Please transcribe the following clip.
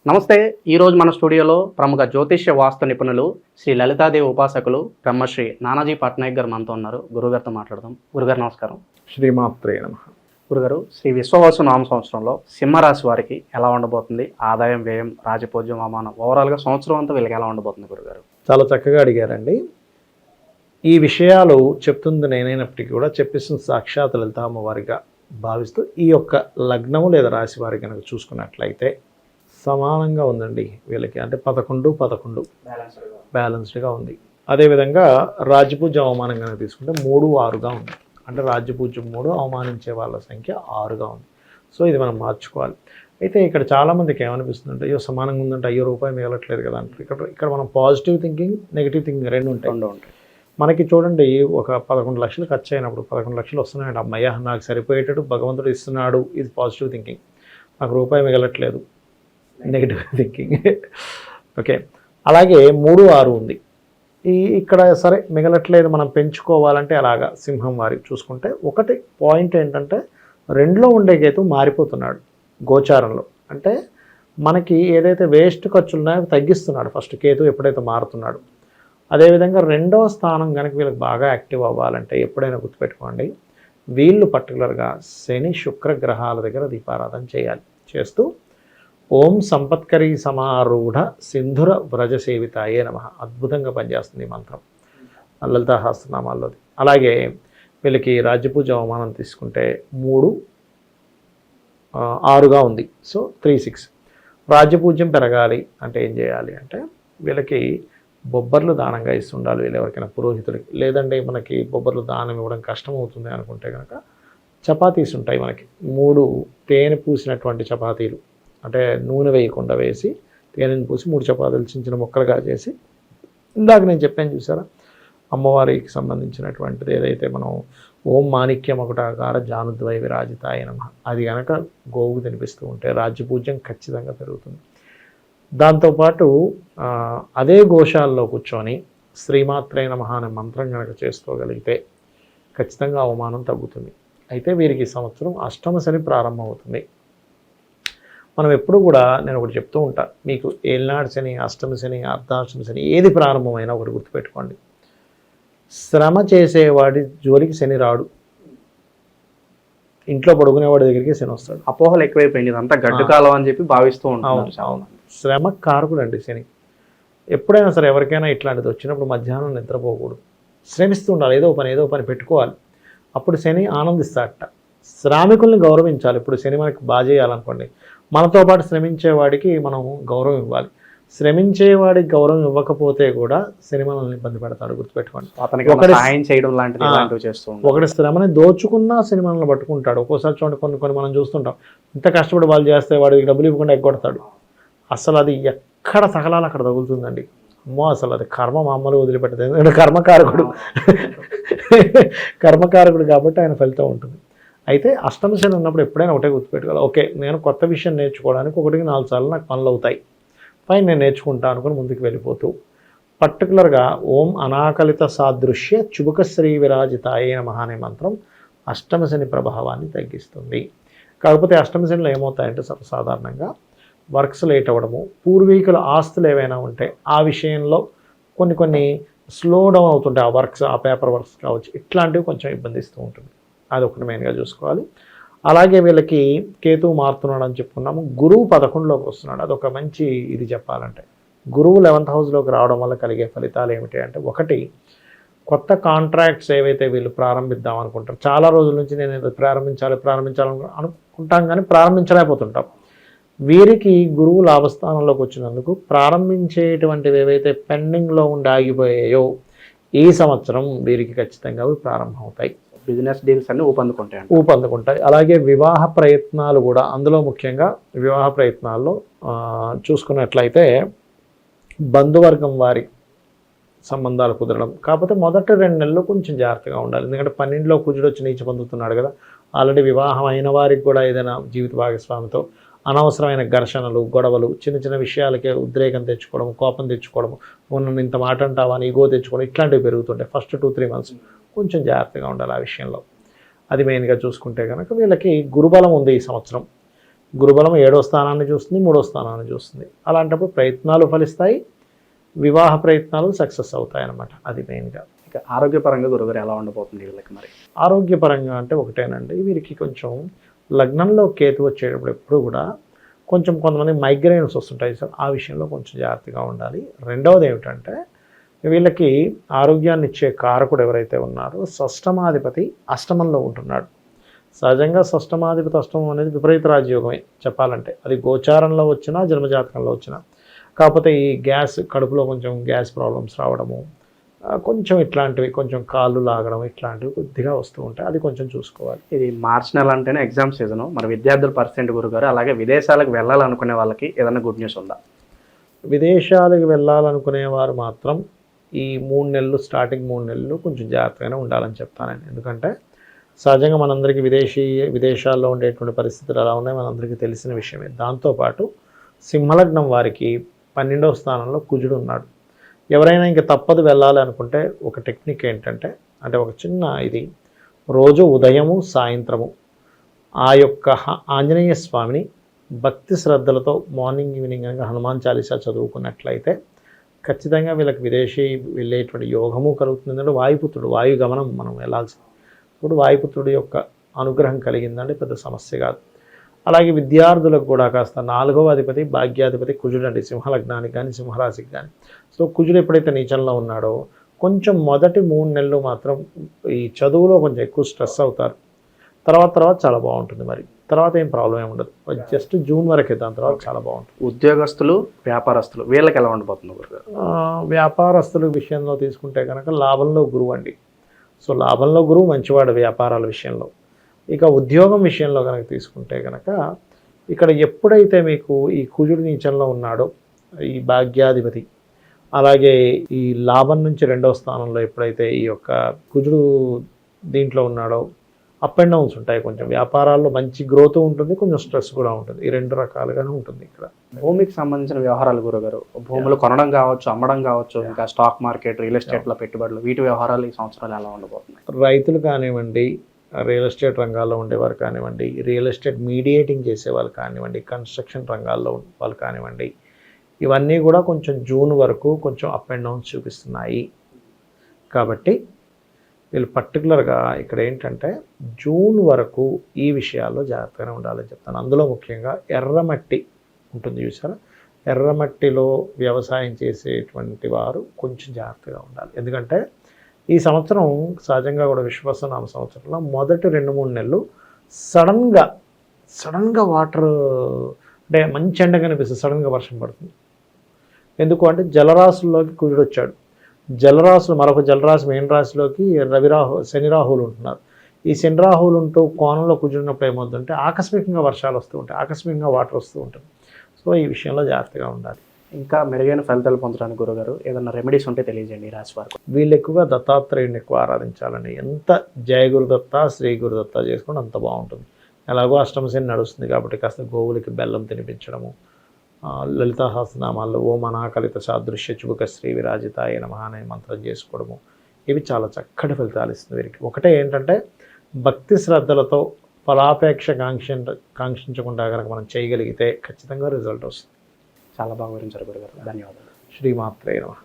నమస్తే. ఈరోజు మన స్టూడియోలో ప్రముఖ జ్యోతిష్య వాస్తు నిపుణులు శ్రీ లలితాదేవి ఉపాసకులు బ్రహ్మశ్రీ నానాజీ పట్నాయక్ గారు మనతో ఉన్నారు. గురుగారితో మాట్లాడదాం. గురుగారు నమస్కారం. శ్రీమాత్రే నమః. గురుగారు, శ్రీ విశ్వవసు నామ సంవత్సరంలో సింహరాశి వారికి ఎలా ఉండబోతుంది? ఆదాయం, వ్యయం, రాజపూజ్యం, అవమానం, ఓవరాల్గా సంవత్సరం అంతా వీళ్ళకి ఎలా ఉండబోతుంది గురుగారు? చాలా చక్కగా అడిగారండి. ఈ విషయాలు చెప్తుంది నేనైనప్పటికీ కూడా చెప్పిస్తుంది సాక్షాత్ లలిత అమ్మవారిగా భావిస్తూ ఈ యొక్క లగ్నము లేదా రాశి వారి కనుక చూసుకున్నట్లయితే సమానంగా ఉందండి వీళ్ళకి. అంటే 11 బ్యాలెన్స్డ్గా ఉంది. అదేవిధంగా రాజ్యపూజ్యం అవమానం కనుక తీసుకుంటే 3-6గా ఉంది. అంటే రాజ్యపూజ్యం 3, అవమానించే వాళ్ళ సంఖ్య 6గా ఉంది. సో ఇది మనం మార్చుకోవాలి. అయితే ఇక్కడ చాలామందికి ఏమనిపిస్తుందంటే అయ్యో సమానంగా ఉందంటే అయ్యో రూపాయి మిగలట్లేదు కదా అంటారు. ఇక్కడ మనం పాజిటివ్ థింకింగ్, నెగిటివ్ థింకింగ్ రెండు ఉంటాయి. మనకి చూడండి, ఒక 11 లక్షలు ఖర్చు అయినప్పుడు 11 లక్షలు వస్తున్నాయండి. అమ్మయ్య నాకు సరిపోయేటట్టు భగవంతుడు ఇస్తున్నాడు, ఇది పాజిటివ్ థింకింగ్. నాకు రూపాయి మిగలట్లేదు, నెగిటివ్ థింకింగ్. ఓకే, అలాగే 3-6 ఉంది. ఇక్కడ సరే మిగలట్లేదు, మనం పెంచుకోవాలంటే అలాగా సింహం వారికి చూసుకుంటే ఒకటి పాయింట్ ఏంటంటే 2లో ఉండే కేతు మారిపోతున్నాడు గోచారంలో. అంటే మనకి ఏదైతే వేస్ట్ ఖర్చులు ఉన్నాయో తగ్గిస్తున్నాడు ఫస్ట్ కేతు ఎప్పుడైతే మారుతున్నాడు. అదేవిధంగా 2వ స్థానం కనుక వీళ్ళకి బాగా యాక్టివ్ అవ్వాలంటే ఎప్పుడైనా గుర్తుపెట్టుకోండి, వీళ్ళు పర్టికులర్గా శని శుక్ర గ్రహాల దగ్గర దీపారాధన చేయాలి. చేస్తూ ఓం సంపత్కరీ సమారూఢ సింధుర వ్రజ సేవితాయే నమః అద్భుతంగా పనిచేస్తుంది ఈ మంత్రం లలితా సహస్రనామాల్లోది. అలాగే వీళ్ళకి రాజ్యపూజ అవమానం తీసుకుంటే 3-6గా ఉంది. సో 3-6. రాజ్యపూజ్యం పెరగాలి అంటే ఏం చేయాలి అంటే వీళ్ళకి బొబ్బర్లు దానంగా ఇస్తుండాలి. వీళ్ళు ఎవరికైనా పురోహితుడికి, లేదంటే మనకి బొబ్బర్లు దానం ఇవ్వడం కష్టం అవుతుంది అనుకుంటే కనుక చపాతీస్ ఉంటాయి మనకి. 3 తేనె పూసినటువంటి చపాతీలు, అంటే నూనె వేయకుండా వేసి తేనెని పూసి 3 చపాతీలు చిన్న చిన్న ముక్కలుగా చేసి, ఇందాక నేను చెప్పాను చూసారా అమ్మవారికి సంబంధించినటువంటిది ఏదైతే మనం ఓం మాణిక్యం ఒకటాకార జానుద్వై విరాజితాయ నమః అది కనుక గోవుకు తినిపిస్తూ ఉంటే రాజ్యపూజ్యం ఖచ్చితంగా పెరుగుతుంది. దాంతోపాటు అదే గోశాలలో కూర్చొని శ్రీమాత్రే నమః అనే మంత్రం కనుక చేసుకోగలిగితే ఖచ్చితంగా అవమానం తగ్గుతుంది. అయితే వీరికి ఈ సంవత్సరం అష్టమ శని ప్రారంభం అవుతుంది. మనం ఎప్పుడు కూడా నేను ఒకటి చెప్తూ ఉంటా, మీకు ఏలినాడు శని, అష్టమ శని, అర్ధాష్టమ శని ఏది ప్రారంభమైనా ఒకటి గుర్తుపెట్టుకోండి, శ్రమ చేసేవాడి జోలికి శని రాడు, ఇంట్లో పడుకునేవాడి దగ్గరికి శని వస్తాడు. అపోహలు ఎక్కువైపోయింది, ఇదంతా గడ్డు కాలం అని చెప్పి భావిస్తూ ఉంటాం. అవును, శ్రమ కారకుడు అండి శని. ఎప్పుడైనా సరే ఎవరికైనా ఇట్లాంటిది వచ్చినప్పుడు మధ్యాహ్నం నిద్రపోకూడదు, శ్రమిస్తూ ఉండాలి, ఏదో పని పెట్టుకోవాలి. అప్పుడు శని ఆనందిస్తాడట. శ్రామికుల్ని గౌరవించాలి. ఇప్పుడు శని మనకి బాగా చేయాలనుకోండి, మనతో పాటు శ్రమించేవాడికి మనం గౌరవం ఇవ్వాలి. శ్రమించేవాడికి గౌరవం ఇవ్వకపోతే కూడా శని మనల్ని ఇబ్బంది పెడతాడు, గుర్తుపెట్టుకోండి. ఒకటి శ్రమని దోచుకున్నా శని మనల్ని పట్టుకుంటాడు. ఒక్కోసారి చూడండి, కొన్ని మనం చూస్తుంటాం, ఇంత కష్టపడి వాళ్ళు చేస్తే వాడికి డబ్బులు ఇవ్వకుండా ఎగ్గొడతాడు. అసలు అది ఎక్కడ తగలాలి అక్కడ తగులుతుందండి. అమ్మో, అసలు అది కర్మ మామూలు వదిలిపెట్టదు. ఎందుకంటే కర్మకారకుడు కాబట్టి ఆయన ఫలితం ఉంటుంది. అయితే అష్టమ శని ఉన్నప్పుడు ఎప్పుడైనా ఒకటే గుర్తుపెట్టుకోవాలి, ఓకే నేను కొత్త విషయం నేర్చుకోవడానికి 1-4 సార్లు నాకు పనులు అవుతాయి, ఫైన్ నేను నేర్చుకుంటా అనుకుని ముందుకు వెళ్ళిపోతూ పర్టికులర్గా ఓం అనాకలిత సాదృశ్య చుబుక శ్రీ విరాజితాయే నమః అనే మంత్రం అష్టమ శని ప్రభావాన్ని తగ్గిస్తుంది. కాకపోతే అష్టమ శనిలో ఏమవుతాయంటే సర్వసాధారణంగా వర్క్స్ లేట్ అవ్వడము, పూర్వీకుల ఆస్తులు ఏవైనా ఉంటే ఆ విషయంలో కొన్ని స్లో డౌన్ అవుతుంటాయి. ఆ వర్క్స్, ఆ పేపర్ వర్క్స్ కావచ్చు, ఇట్లాంటివి కొంచెం ఇబ్బందిస్తూ ఉంటుంది. అది ఒకటి మెయిన్గా చూసుకోవాలి. అలాగే వీళ్ళకి కేతువు మారుతున్నాడు అని చెప్పుకున్నాము. గురువు 11లోకి వస్తున్నాడు. అదొక మంచి ఇది చెప్పాలంటే, గురువు 11th హౌస్లోకి రావడం వల్ల కలిగే ఫలితాలు ఏమిటి అంటే, ఒకటి కొత్త కాంట్రాక్ట్స్ ఏవైతే వీళ్ళు ప్రారంభిద్దాం అనుకుంటారు, చాలా రోజుల నుంచి నేను ప్రారంభించాలి అనుకుంటాం కానీ ప్రారంభించలేకపోతుంటాం. వీరికి గురువు లాభస్థానంలోకి వచ్చినందుకు ప్రారంభించేటువంటివి ఏవైతే పెండింగ్లో ఉండి ఆగిపోయాయో ఈ సంవత్సరం వీరికి ఖచ్చితంగా అవి ప్రారంభమవుతాయి. బిజినెస్ డీల్స్ అన్ని ఊపందుకుంటాయి. అలాగే వివాహ ప్రయత్నాలు కూడా, అందులో ముఖ్యంగా వివాహ ప్రయత్నాల్లో చూసుకున్నట్లయితే బంధువర్గం వారి సంబంధాలు కుదరడం. కాకపోతే మొదటి 2 నెలలు కొంచెం జాగ్రత్తగా ఉండాలి. ఎందుకంటే 12లో కుజుడు వచ్చి నీచ పొందుతున్నాడు కదా. ఆల్రెడీ వివాహం అయిన వారికి కూడా ఏదైనా జీవిత భాగస్వామితో అనవసరమైన ఘర్షణలు, గొడవలు, చిన్న చిన్న విషయాలకే ఉద్రేకం తెచ్చుకోవడం, కోపం తెచ్చుకోవడం, నన్ను ఇంత మాట అంటావా అని ఈగో తెచ్చుకోవడం, ఇట్లాంటివి పెరుగుతుంటాయి. ఫస్ట్ 2-3 మంత్స్ కొంచెం జాగ్రత్తగా ఉండాలి ఆ విషయంలో. అది మెయిన్గా చూసుకుంటే కనుక వీళ్ళకి గురుబలం ఉంది ఈ సంవత్సరం. గురుబలం 7వ స్థానాన్ని చూస్తుంది, 3వ స్థానాన్ని చూస్తుంది. అలాంటప్పుడు ప్రయత్నాలు ఫలిస్తాయి, వివాహ ప్రయత్నాలు సక్సెస్ అవుతాయి అన్నమాట. అది మెయిన్గా. ఇక ఆరోగ్యపరంగా గురుగారు ఎలా ఉండబోతుంది వీళ్ళకి మరి? ఆరోగ్యపరంగా అంటే ఒకటేనండి, వీరికి కొంచెం లగ్నంలో కేతు వచ్చేటప్పుడు ఎప్పుడు కూడా కొంచెం కొంతమంది మైగ్రేన్స్ వస్తుంటాయి సార్, ఆ విషయంలో కొంచెం జాగ్రత్తగా ఉండాలి. రెండవది ఏమిటంటే వీళ్ళకి ఆరోగ్యాన్ని ఇచ్చే కారకుడు ఎవరైతే ఉన్నారో షష్టమాధిపతి అష్టమంలో ఉంటున్నాడు. సహజంగా షష్టమాధిపతి అష్టమం అనేది విపరీత రాజయోగమే చెప్పాలంటే, అది గోచారంలో వచ్చినా జన్మజాతకంలో వచ్చినా. కాకపోతే ఈ గ్యాస్ కడుపులో కొంచెం గ్యాస్ ప్రాబ్లమ్స్ రావడము, కొంచెం ఇట్లాంటివి, కొంచెం కాళ్ళు లాగడం, ఇట్లాంటివి కొద్దిగా వస్తూ ఉంటాయి. అది కొంచెం చూసుకోవాలి. ఇది మార్చి నెల అంటేనే ఎగ్జామ్ సీజను. మరి విద్యార్థుల పర్సెంట్ గురుగారు, అలాగే విదేశాలకు వెళ్ళాలనుకునే వాళ్ళకి ఏదైనా గుడ్ న్యూస్ ఉందా? విదేశాలకు వెళ్ళాలనుకునేవారు మాత్రం ఈ 3 నెలలు, స్టార్టింగ్ 3 నెలలు కొంచెం జాగ్రత్తగానే ఉండాలని చెప్తానండి. ఎందుకంటే సహజంగా మనందరికీ విదేశాల్లో ఉండేటువంటి పరిస్థితులు ఎలా ఉన్నాయో మనందరికీ తెలిసిన విషయమే. దాంతోపాటు సింహలగ్నం వారికి 12వ స్థానంలో కుజుడు ఉన్నాడు. ఎవరైనా ఇంకా తప్పదు వెళ్ళాలి అనుకుంటే ఒక టెక్నిక్ ఏంటంటే, అంటే ఒక చిన్న ఇది, రోజు ఉదయము సాయంత్రము ఆ యొక్క ఆంజనేయ స్వామిని భక్తి శ్రద్ధలతో మార్నింగ్ ఈవినింగ్ కనుక హనుమాన్ చాలీసా చదువుకున్నట్లయితే ఖచ్చితంగా వీళ్ళకి విదేశీ వెళ్ళేటువంటి యోగము కలుగుతుంది. ఎందుకంటే వాయుపుత్రుడు, వాయు గమనం మనం వెళ్ళాల్సింది. ఇప్పుడు వాయుపుత్రుడి యొక్క అనుగ్రహం కలిగిందంటే పెద్ద సమస్య కాదు. అలాగే విద్యార్థులకు కూడా కాస్త 4వ అధిపతి భాగ్యాధిపతి కుజుడు అండి, సింహలగ్నానికి కానీ సింహరాశికి కానీ. సో కుజుడు ఎప్పుడైతే నీచంలో ఉన్నాడో కొంచెం మొదటి 3 నెలలు మాత్రం ఈ చదువులో కొంచెం ఎక్కువ స్ట్రెస్ అవుతారు. తర్వాత చాలా బాగుంటుంది. మరి తర్వాత ఏం ప్రాబ్లం ఏమి ఉండదు. జస్ట్ జూన్ వరకే, దాని తర్వాత చాలా బాగుంటుంది. ఉద్యోగస్తులు, వ్యాపారస్తులు వీళ్ళకి ఎలా ఉండబోతుంది గురుగారు? వ్యాపారస్తుల విషయంలో తీసుకుంటే కనుక లాభంలో గురువు అండి. సో లాభంలో గురువు మంచివాడు వ్యాపారాల విషయంలో. ఇక ఉద్యోగం విషయంలో కనుక తీసుకుంటే కనుక ఇక్కడ ఎప్పుడైతే మీకు ఈ కుజుడు నీచంలో ఉన్నాడో ఈ భాగ్యాధిపతి, అలాగే ఈ లాభం నుంచి 2వ స్థానంలో ఎప్పుడైతే ఈ యొక్క కుజుడు దీంట్లో ఉన్నాడో అప్ అండ్ డౌన్స్ ఉంటాయి. కొంచెం వ్యాపారాల్లో మంచి గ్రోత్ ఉంటుంది, కొంచెం స్ట్రెస్ కూడా ఉంటుంది. ఈ 2 రకాలుగానే ఉంటుంది ఇక్కడ. భూమికి సంబంధించిన వ్యవహారాలు గురుగారు, భూములు కొనడం కావచ్చు, అమ్మడం కావచ్చు, ఇంకా స్టాక్ మార్కెట్, రియల్ ఎస్టేట్లో పెట్టుబడులు, వీటి వ్యవహారాలు ఈ సంవత్సరాలు ఎలా ఉండబోతున్నాయి? రైతులు కానివ్వండి, రియల్ ఎస్టేట్ రంగాల్లో ఉండేవారు కానివ్వండి, రియల్ ఎస్టేట్ మీడియేటింగ్ చేసే వాళ్ళు కానివ్వండి, కన్స్ట్రక్షన్ రంగాల్లో వాళ్ళు కానివ్వండి, ఇవన్నీ కూడా కొంచెం జూన్ వరకు కొంచెం అప్ అండ్ డౌన్స్ చూపిస్తున్నాయి. కాబట్టి వీళ్ళు పర్టికులర్గా ఇక్కడ ఏంటంటే జూన్ వరకు ఈ విషయాల్లో జాగ్రత్తగానే ఉండాలని చెప్తాను. అందులో ముఖ్యంగా ఎర్రమట్టి ఉంటుంది చూసారా, ఎర్రమట్టిలో వ్యవసాయం చేసేటువంటి వారు కొంచెం జాగ్రత్తగా ఉండాలి. ఎందుకంటే ఈ సంవత్సరం సహజంగా కూడా విశ్వాసనామ సంవత్సరంలో మొదటి 2-3 నెలలు సడన్గా వాటర్ అంటే మంచి ఎండ కనిపిస్తుంది, సడన్గా వర్షం పడుతుంది. ఎందుకు అంటే జలరాశుల్లోకి కుజుడు వచ్చాడు. జలరాశులు మరొక జలరాశి మెయిన్ రాశిలోకి శని రాహువులు ఉంటున్నారు. ఈ శని రాహువులు ఉంటూ కోణంలో కుజుడినప్పుడు ఏమవుతుందంటే ఆకస్మికంగా వర్షాలు వస్తూ ఉంటాయి, ఆకస్మికంగా వాటర్ వస్తూ ఉంటుంది. సో ఈ విషయంలో జాగ్రత్తగా ఉండాలి. ఇంకా మెరుగైన ఫలితాలు పొందడానికి గురుగారు ఏదైనా రెమెడీస్ ఉంటే తెలియజేయండి ఈ రాశి వారికి. వీళ్ళు ఎక్కువగా దత్తాత్రేయుని ఎక్కువ ఆరాధించాలండి. ఎంత జయ గురుదత్త, శ్రీ గురుదత్త చేసుకుంటే అంత బాగుంటుంది. ఎలాగో అష్టమశని నడుస్తుంది కాబట్టి కాస్త గోవులకి బెల్లం తినిపించడము, లలితా సహస్రనామాల్లో ఓం అనాకలిత సాదృశ్య చుబుక శ్రీ విరాజితాయ నమః అనే మంత్రం చేసుకోవడము, ఇవి చాలా చక్కటి ఫలితాలు ఇస్తుంది వీరికి. ఒకటే ఏంటంటే భక్తి శ్రద్ధలతో ఫలాపేక్ష కాంక్షించకుండా కనుక మనం చేయగలిగితే ఖచ్చితంగా రిజల్ట్ వస్తుంది. చాలా బాగా వివరించారు గురుగారు, ధన్యవాదాలు. శ్రీమాత్రే నమః.